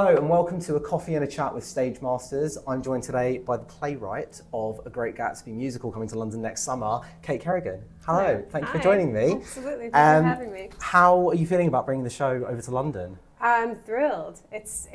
Hello and welcome to A Coffee and a Chat with Stage Masters. I'm joined today by the playwright of A Great Gatsby musical coming to London next summer, Kait Kerrigan. Hello, thank you for joining me. Absolutely, thanks for having me. How are you feeling about bringing the show over to London? I'm thrilled. It's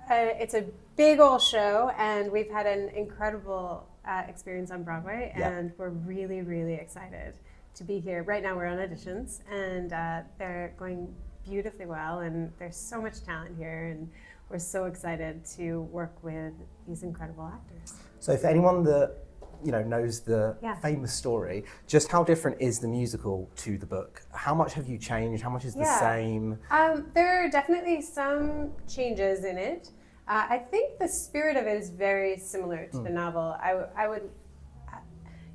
a big old show, and we've had an incredible experience on Broadway, and we're really, really excited to be here. Right now we're on auditions, and they're going beautifully well, and there's so much talent here, and we're so excited to work with these incredible actors. So for anyone that knows the famous story, just how different is the musical to the book? How much have you changed? How much is the same? There are definitely some changes in it. I think the spirit of it is very similar to the novel. I would,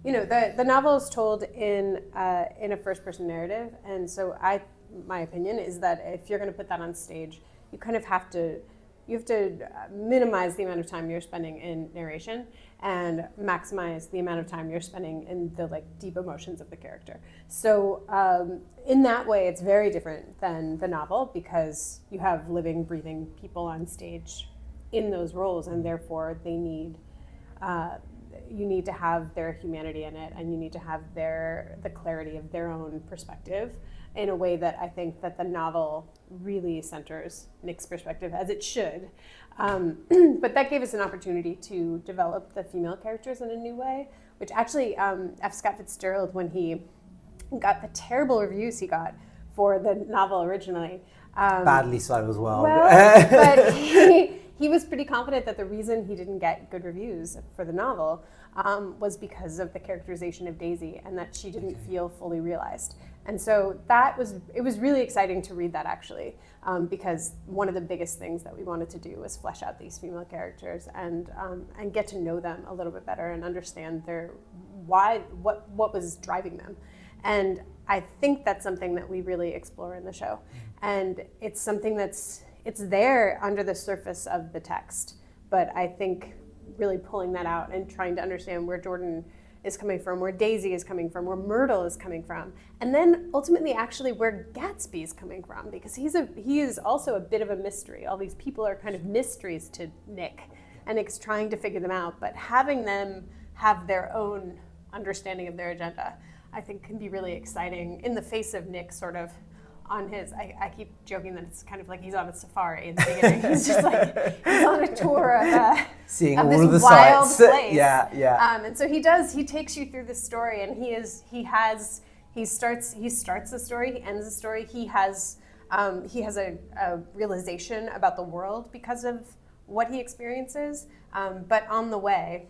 the novel is told in a first-person narrative, and so my opinion is that if you're going to put that on stage, you kind of have to minimize the amount of time you're spending in narration and maximize the amount of time you're spending in the deep emotions of the character. So in that way, it's very different than the novel because you have living, breathing people on stage in those roles, and therefore they need you need to have their humanity in it, and you need to have the clarity of their own perspective in a way that I think that the novel really centers Nick's perspective, as it should. But that gave us an opportunity to develop the female characters in a new way, which actually F. Scott Fitzgerald, when he got the terrible reviews he got for the novel originally. Badly so as well. But he was pretty confident that the reason he didn't get good reviews for the novel was because of the characterization of Daisy, and that she didn't feel fully realized. And so it was really exciting to read that, actually, because one of the biggest things that we wanted to do was flesh out these female characters and get to know them a little bit better and understand what was driving them. And I think that's something that we really explore in the show. And it's something it's there under the surface of the text, but I think really pulling that out and trying to understand where Jordan is coming from, where Daisy is coming from, where Myrtle is coming from, and then ultimately actually where Gatsby is coming from, because he is also a bit of a mystery. All these people are kind of mysteries to Nick, and Nick's trying to figure them out, but having them have their own understanding of their agenda, I think can be really exciting in the face of Nick sort of on his, I keep joking that it's kind of like he's on a safari in the beginning. He's just he's on a tour of seeing of all this of the wild sights. place. Yeah. And so he takes you through this story, and he starts the story, he ends the story. He has a realization about the world because of what he experiences. But on the way,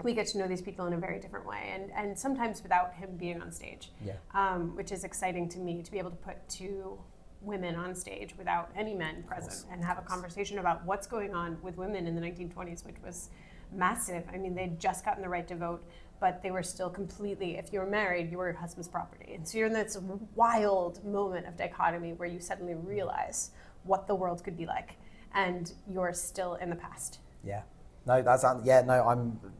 we get to know these people in a very different way, and sometimes without him being on stage, which is exciting to me, to be able to put two women on stage without any men present and have a conversation about what's going on with women in the 1920s, which was massive. I mean, they'd just gotten the right to vote, but they were still completely, if you were married, you were your husband's property. And so you're in this wild moment of dichotomy where you suddenly realize what the world could be like, and you're still in the past. Yeah. No,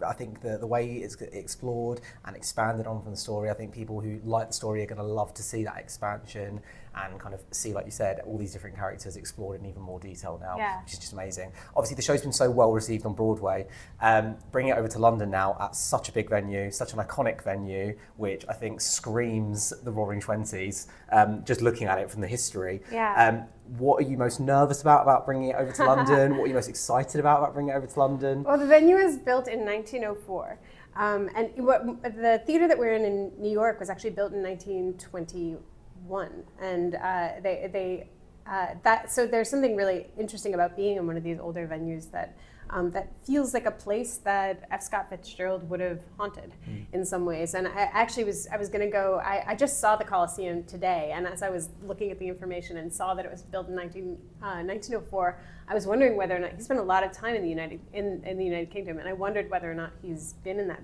I think the way it's explored and expanded on from the story, I think people who like the story are going to love to see that expansion and kind of see, like you said, all these different characters explored in even more detail now, which is just amazing. Obviously, the show's been so well received on Broadway. Bringing it over to London now at such a big venue, such an iconic venue, which I think screams the Roaring Twenties, just looking at it from the history. What are you most nervous about bringing it over to London? What are you most excited about bringing it over to London? Well, the venue was built in 1904. And the theater that we're in New York was actually built in 1921. And so there's something really interesting about being in one of these older venues that feels like a place that F. Scott Fitzgerald would have haunted in some ways. And I was going to go, I just saw the Coliseum today, and as I was looking at the information and saw that it was built in 1904, I was wondering whether or not, he spent a lot of time in the United Kingdom, and I wondered whether or not he's been in that,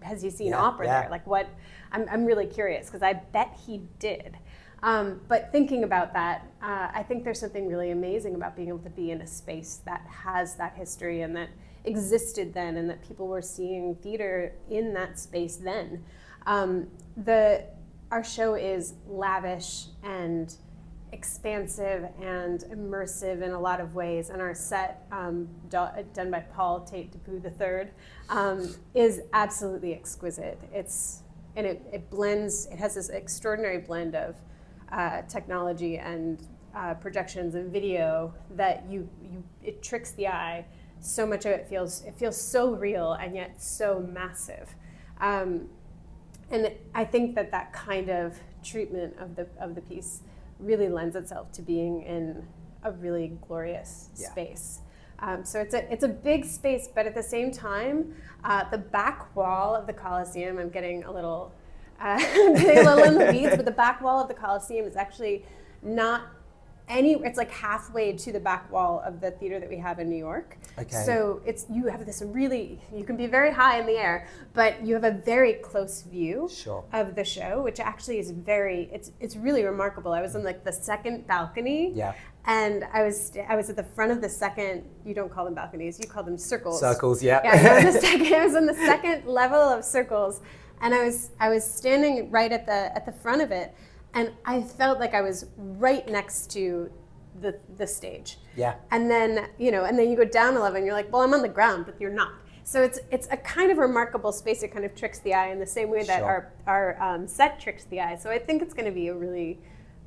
has he seen opera there? Like what, I'm really curious, because I bet he did. But thinking about that, I think there's something really amazing about being able to be in a space that has that history and that existed then, and that people were seeing theater in that space then. Our show is lavish and expansive and immersive in a lot of ways. And our set, done by Paul Tate Dupuis III, is absolutely exquisite. It blends. It has this extraordinary blend of technology and projections and video that it tricks the eye. So much of it feels so real and yet so massive. And I think that kind of treatment of the piece really lends itself to being in a really glorious space. So it's a big space, but at the same time, the back wall of the Coliseum, I'm getting a little in the weeds, but the back wall of the Coliseum is actually not it's like halfway to the back wall of the theater that we have in New York. Okay. So you have this you can be very high in the air, but you have a very close view of the show, which actually is it's really remarkable. I was in like the second balcony. Yeah. And I was at the front of the second, you don't call them balconies, you call them circles. Circles, yeah. Yeah, I was on the second level of circles, and I was standing right at the front of it. And I felt like I was right next to the stage. Yeah. And then you go down a level and you're like, well, I'm on the ground, but you're not. So it's a kind of remarkable space. It kind of tricks the eye in the same way that our set tricks the eye. So I think it's going to be a really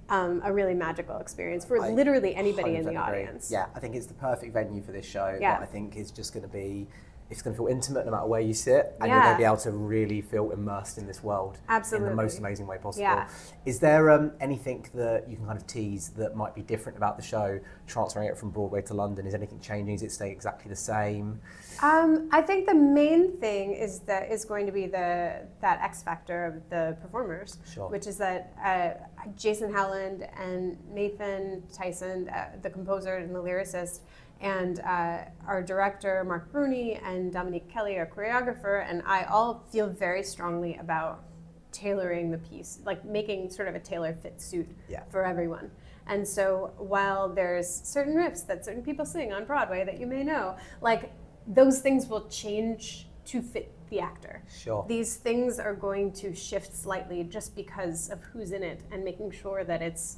magical experience for literally anybody in the audience. Yeah, I think it's the perfect venue for this show. Yeah. That I think is just going to be. It's going to feel intimate no matter where you sit, and you're going to be able to really feel immersed in this world in the most amazing way possible. Yeah. Is there anything that you can kind of tease that might be different about the show, transferring it from Broadway to London? Is anything changing? Is it staying exactly the same? I think the main thing is going to be that X factor of the performers, which is that Jason Howland and Nathan Tyson, the composer and the lyricist, and our director, Mark Bruni, and Dominique Kelly, our choreographer, and I all feel very strongly about tailoring the piece, like making sort of a tailor-fit suit for everyone. And so while there's certain riffs that certain people sing on Broadway that you may know, like those things will change to fit the actor. Sure. These things are going to shift slightly just because of who's in it and making sure that it's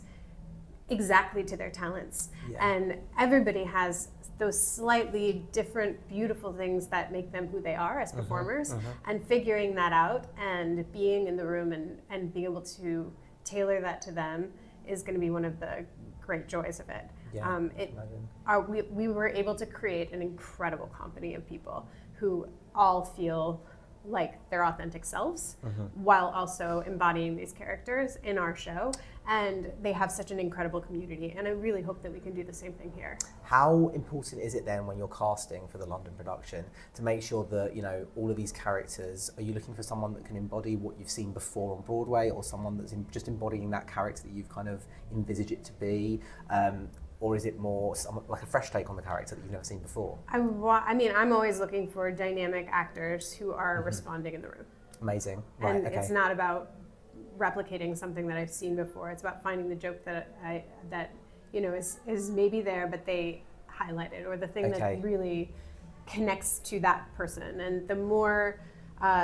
exactly to their talents. Yeah. And everybody has those slightly different, beautiful things that make them who they are as performers, and figuring that out and being in the room and being able to tailor that to them is going to be one of the great joys of it. Yeah, we were able to create an incredible company of people who all feel like their authentic selves while also embodying these characters in our show, and they have such an incredible community, and I really hope that we can do the same thing here. How important is it then when you're casting for the London production to make sure that, you know, all of these characters, are you looking for someone that can embody what you've seen before on Broadway, or someone that's just embodying that character that you've kind of envisaged it to be? Or is it more like a fresh take on the character that you've never seen before? I mean, I'm always looking for dynamic actors who are responding in the room. Amazing. Right, and it's not about replicating something that I've seen before. It's about finding the joke that you know is maybe there, but they highlighted, or the thing that really connects to that person. And the more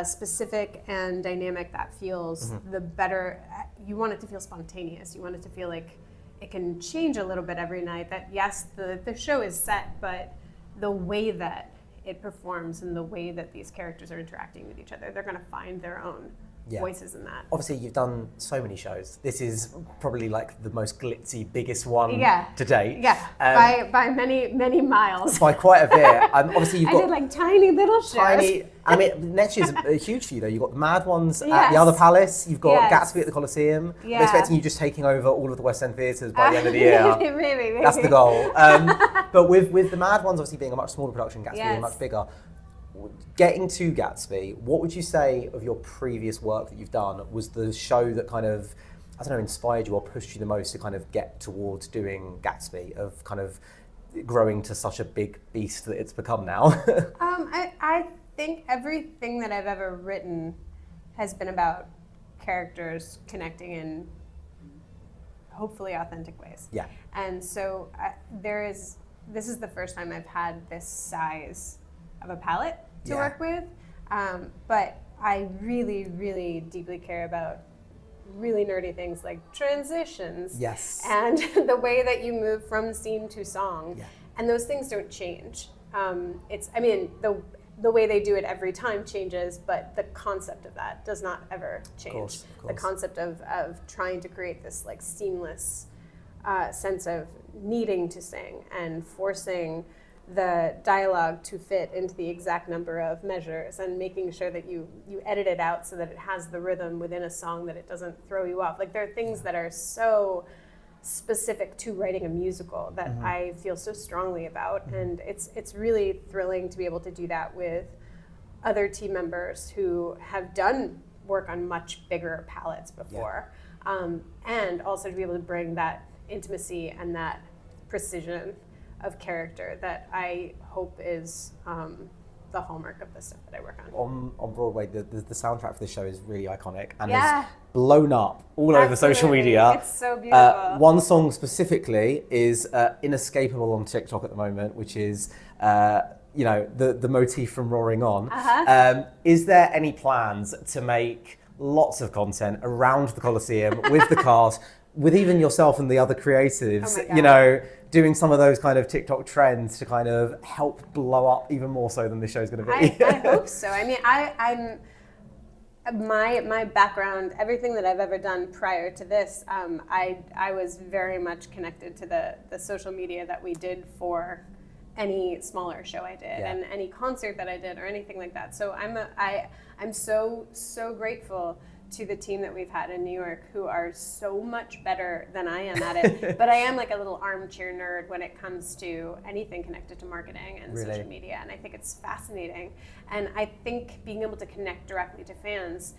specific and dynamic that feels, the better. You want it to feel spontaneous. You want it to feel like it can change a little bit every night. That yes, the show is set, but the way that it performs and the way that these characters are interacting with each other, they're going to find their own voices in that. Obviously, you've done so many shows. This is probably like the most glitzy, biggest one to date. Yeah, by many miles. By quite a bit. Obviously, you've got I did like tiny little shows. I mean, next year's huge for you though. You've got the Mad Ones at the other Palace. You've got Gatsby at the Coliseum. I'm expecting you just taking over all of the West End theatres by the end of the year. Maybe. That's the goal. But with the Mad Ones obviously being a much smaller production, Gatsby being much bigger. Getting to Gatsby, what would you say of your previous work that you've done was the show that kind of, I don't know, inspired you or pushed you the most to kind of get towards doing Gatsby, of kind of growing to such a big beast that it's become now? I think everything that I've ever written has been about characters connecting in hopefully authentic ways. Yeah. And so this is the first time I've had this size of a palette to work with, but I really, really deeply care about really nerdy things like transitions. Yes. And the way that you move from scene to song. Yeah. And those things don't change. The way they do it every time changes, but the concept of that does not ever change. Of course. The concept of trying to create this like seamless sense of needing to sing and forcing the dialogue to fit into the exact number of measures and making sure that you edit it out so that it has the rhythm within a song, that it doesn't throw you off. Like there are things that are so specific to writing a musical that I feel so strongly about, and it's really thrilling to be able to do that with other team members who have done work on much bigger palettes before, and also to be able to bring that intimacy and that precision of character that I hope is the hallmark of the stuff that I work on. On Broadway, the soundtrack for this show is really iconic and Yeah. has blown up all over social Absolutely. media. It's so beautiful. One song specifically is inescapable on TikTok at the moment, which is the motif from Roaring On. Is there any plans to make lots of content around the Coliseum with the cast, with even yourself and the other creatives, Oh my God. doing some of those kind of TikTok trends to kind of help blow up even more so than this show's going to be? I hope so. I mean, I'm my background, everything that I've ever done prior to this, I was very much connected to the social media that we did for any smaller show I did and any concert that I did or anything like that. So I'm so grateful to the team that we've had in New York, who are so much better than I am at it. But I am like a little armchair nerd when it comes to anything connected to marketing and social media, and I think it's fascinating. And I think being able to connect directly to fans,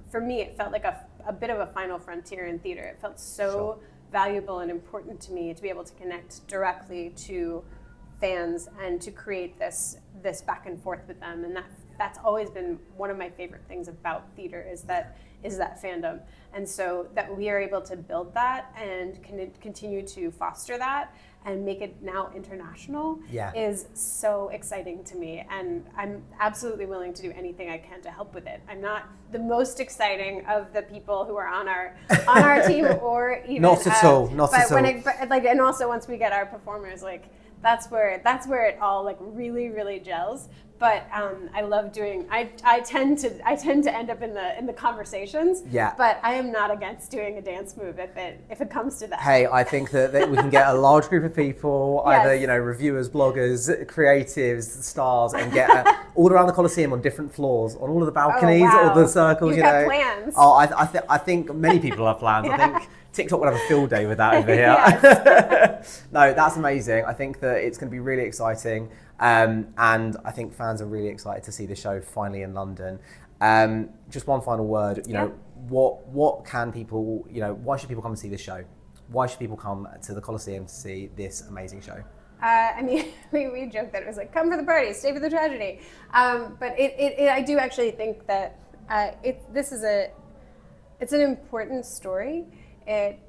for me it felt like a bit of a final frontier in theater. It felt so valuable and important to me to be able to connect directly to fans and to create this back and forth with them, and that's always been one of my favorite things about theater is that fandom. And so that we are able to build that and continue to foster that and make it now international is so exciting to me. And I'm absolutely willing to do anything I can to help with it. I'm not the most exciting of the people who are on our team or even Not at all. And also once we get our performers, like that's where it all like really, really gels. But I love doing. I tend to end up in the conversations. Yeah. But I am not against doing a dance move if it comes to that. Hey, I think that we can get a large group of people, either reviewers, bloggers, creatives, stars, and get all around the Coliseum on different floors, on all of the balconies, all the circles. You've got plans. Oh, I think many people have plans. I think TikTok would have a field day with that over here. No, that's amazing. I think that it's going to be really exciting. And I think fans are really excited to see the show finally in London. Just one final word, what can people, why should people come and see this show? Why should people come to the Coliseum to see this amazing show? I mean, we joked that it was like, come for the party, stay for the tragedy. But I do actually think that it's an important story. It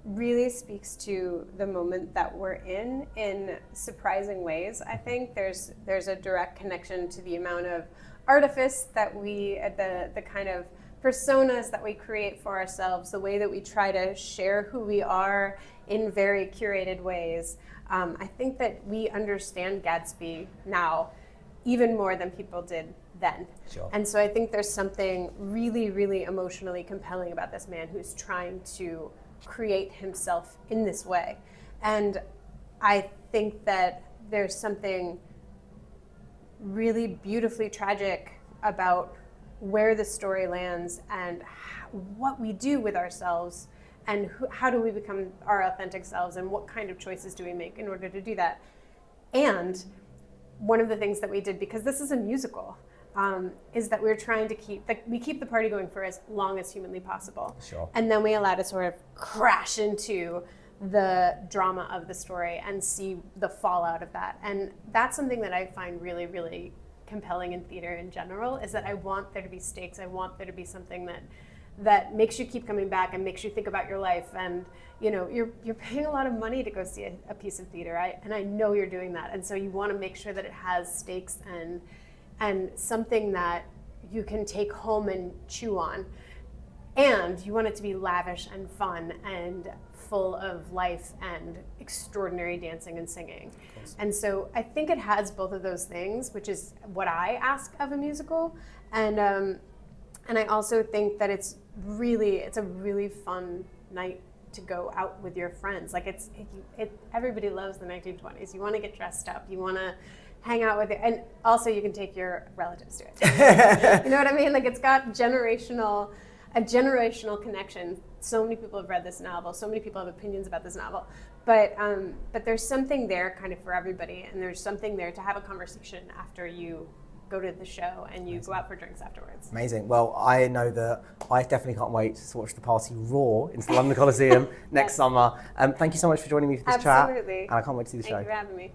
really speaks to the moment that we're in surprising ways. I think there's a direct connection to the amount of artifice that the kind of personas that we create for ourselves, the way that we try to share who we are in very curated ways. I think that we understand Gatsby now even more than people did then. Sure. And so I think there's something really, really emotionally compelling about this man who's trying to create himself in this way. And I think that there's something really beautifully tragic about where the story lands and what we do with ourselves and how do we become our authentic selves and what kind of choices do we make in order to do that. And one of the things that we did, because this is a musical, is that we're trying to keep the party going for as long as humanly possible. Sure. And then we allow to sort of crash into the drama of the story and see the fallout of that. And that's something that I find really, really compelling in theater in general, is that I want there to be stakes. I want there to be something that makes you keep coming back and makes you think about your life. And you're paying a lot of money to go see a piece of theater, and I know you're doing that. And so you want to make sure that it has stakes and something that you can take home and chew on. And you want it to be lavish and fun and full of life and extraordinary dancing and singing. And so I think it has both of those things, which is what I ask of a musical. And I also think that it's a really fun night to go out with your friends. Like everybody loves the 1920s. You want to get dressed up. You want to hang out with it, and also you can take your relatives to it. You know what I mean? Like it's got a generational connection. So many people have read this novel. So many people have opinions about this novel. But there's something there kind of for everybody, and there's something there to have a conversation after you go to the show and you go out for drinks afterwards. Amazing. Well, I know that I definitely can't wait to watch the party roar into the London Coliseum next summer. Thank you so much for joining me for this chat. Absolutely. And I can't wait to see the show. Thank you for having me.